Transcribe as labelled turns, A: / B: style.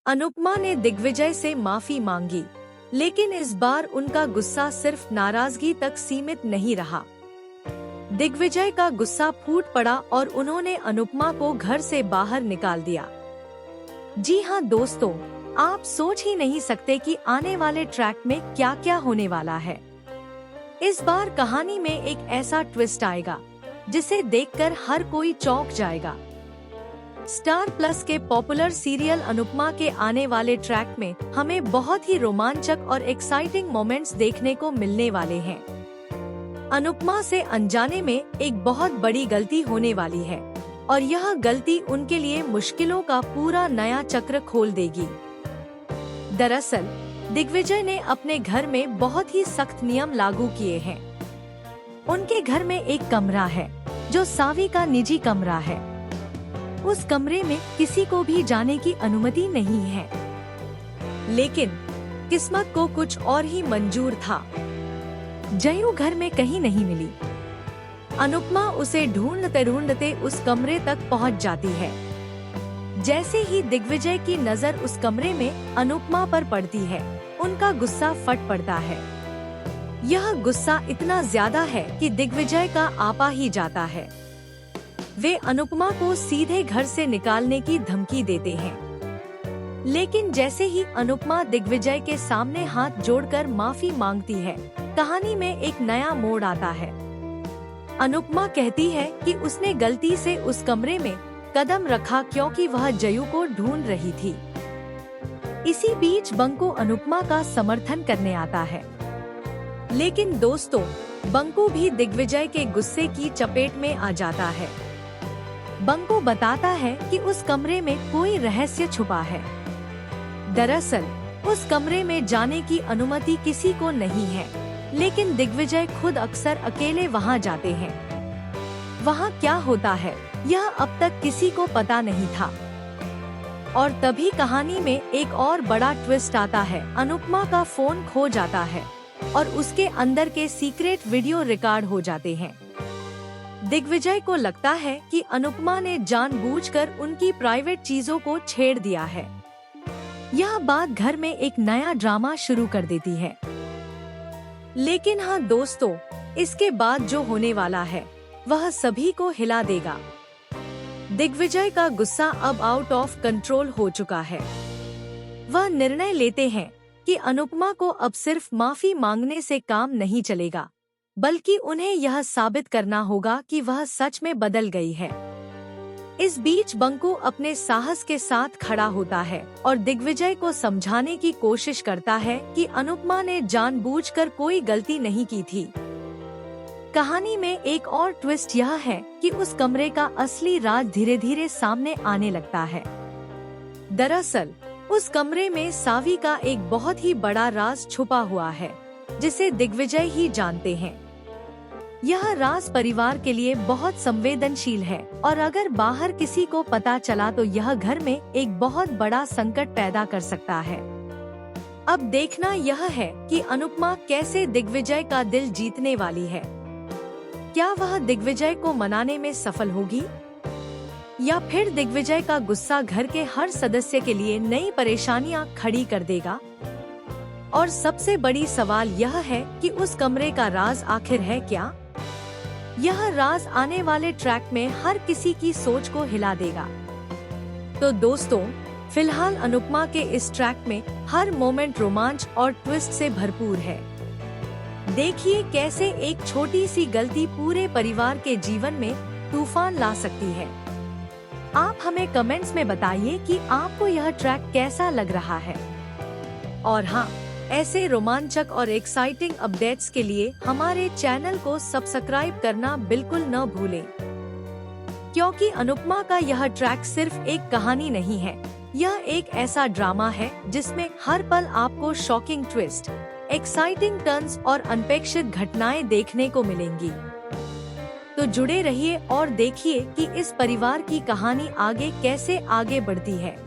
A: अनुपमा ने दिग्विजय से माफी मांगी, लेकिन इस बार उनका गुस्सा सिर्फ नाराजगी तक सीमित नहीं रहा। दिग्विजय का गुस्सा फूट पड़ा और उन्होंने अनुपमा को घर से बाहर निकाल दिया। जी हाँ दोस्तों, आप सोच ही नहीं सकते कि आने वाले ट्रैक में क्या क्या होने वाला है। इस बार कहानी में एक ऐसा ट्विस्ट आएगा जिसे देखकर हर कोई चौंक जाएगा। स्टार प्लस के पॉपुलर सीरियल अनुपमा के आने वाले ट्रैक में हमें बहुत ही रोमांचक और एक्साइटिंग मोमेंट्स देखने को मिलने वाले हैं। अनुपमा से अनजाने में एक बहुत बड़ी गलती होने वाली है और यह गलती उनके लिए मुश्किलों का पूरा नया चक्र खोल देगी। दरअसल दिग्विजय ने अपने घर में बहुत ही सख्त नियम लागू किए हैं। उनके घर में एक कमरा है जो सावी का निजी कमरा है। उस कमरे में किसी को भी जाने की अनुमति नहीं है। लेकिन किस्मत को कुछ और ही मंजूर था। जयू घर में कहीं नहीं मिली। अनुपमा उसे ढूंढते ढूंढते उस कमरे तक पहुंच जाती है। जैसे ही दिग्विजय की नजर उस कमरे में अनुपमा पर पड़ती है, उनका गुस्सा फट पड़ता है। यह गुस्सा इतना ज्यादा है कि दिग्विजय का आपा ही जाता है। वे अनुपमा को सीधे घर से निकालने की धमकी देते हैं। लेकिन जैसे ही अनुपमा दिग्विजय के सामने हाथ जोड़कर माफी मांगती है, कहानी में एक नया मोड़ आता है। अनुपमा कहती है कि उसने गलती से उस कमरे में कदम रखा क्योंकि वह जयू को ढूंढ रही थी। इसी बीच बंकू अनुपमा का समर्थन करने आता है। लेकिन दोस्तों, बंकू भी दिग्विजय के गुस्से की चपेट में आ जाता है। बंकू बताता है कि उस कमरे में कोई रहस्य छुपा है। दरअसल उस कमरे में जाने की अनुमति किसी को नहीं है, लेकिन दिग्विजय खुद अक्सर अकेले वहां जाते हैं। वहां क्या होता है यह अब तक किसी को पता नहीं था। और तभी कहानी में एक और बड़ा ट्विस्ट आता है। अनुपमा का फोन खो जाता है और उसके अंदर के सीक्रेट वीडियो रिकॉर्ड हो जाते हैं। दिग्विजय को लगता है कि अनुपमा ने जानबूझकर उनकी प्राइवेट चीजों को छेड़ दिया है। यह बात घर में एक नया ड्रामा शुरू कर देती है। लेकिन हाँ दोस्तों, इसके बाद जो होने वाला है वह सभी को हिला देगा। दिग्विजय का गुस्सा अब आउट ऑफ कंट्रोल हो चुका है। वह निर्णय लेते हैं कि अनुपमा को अब सिर्फ माफी मांगने से काम नहीं चलेगा, बल्कि उन्हें यह साबित करना होगा कि वह सच में बदल गई है। इस बीच बंकू अपने साहस के साथ खड़ा होता है और दिग्विजय को समझाने की कोशिश करता है कि अनुपमा ने जानबूझकर कोई गलती नहीं की थी। कहानी में एक और ट्विस्ट यह है कि उस कमरे का असली राज धीरे धीरे सामने आने लगता है। दरअसल उस कमरे में सावी का एक बहुत ही बड़ा राज छुपा हुआ है, जिसे दिग्विजय ही जानते हैं। यह राज परिवार के लिए बहुत संवेदनशील है और अगर बाहर किसी को पता चला तो यह घर में एक बहुत बड़ा संकट पैदा कर सकता है। अब देखना यह है कि अनुपमा कैसे दिग्विजय का दिल जीतने वाली है। क्या वह दिग्विजय को मनाने में सफल होगी या फिर दिग्विजय का गुस्सा घर के हर सदस्य के लिए नई परेशानियां खड़ी कर देगा? और सबसे बड़ी सवाल यह है कि उस कमरे का राज आखिर है क्या? यह राज आने वाले ट्रैक में हर किसी की सोच को हिला देगा। तो दोस्तों, फिलहाल अनुपमा के इस ट्रैक में हर मोमेंट रोमांच और ट्विस्ट से भरपूर है। देखिए कैसे एक छोटी सी गलती पूरे परिवार के जीवन में तूफान ला सकती है। आप हमें कमेंट्स में बताइए कि आपको यह ट्रैक कैसा लग रहा है। और हाँ, ऐसे रोमांचक और एक्साइटिंग अपडेट्स के लिए हमारे चैनल को सब्सक्राइब करना बिल्कुल न भूलें, क्योंकि अनुपमा का यह ट्रैक सिर्फ एक कहानी नहीं है, यह एक ऐसा ड्रामा है जिसमें हर पल आपको शॉकिंग ट्विस्ट, एक्साइटिंग टर्न्स और अनपेक्षित घटनाएं देखने को मिलेंगी। तो जुड़े रहिए और देखिए कि इस परिवार की कहानी आगे कैसे आगे बढ़ती है।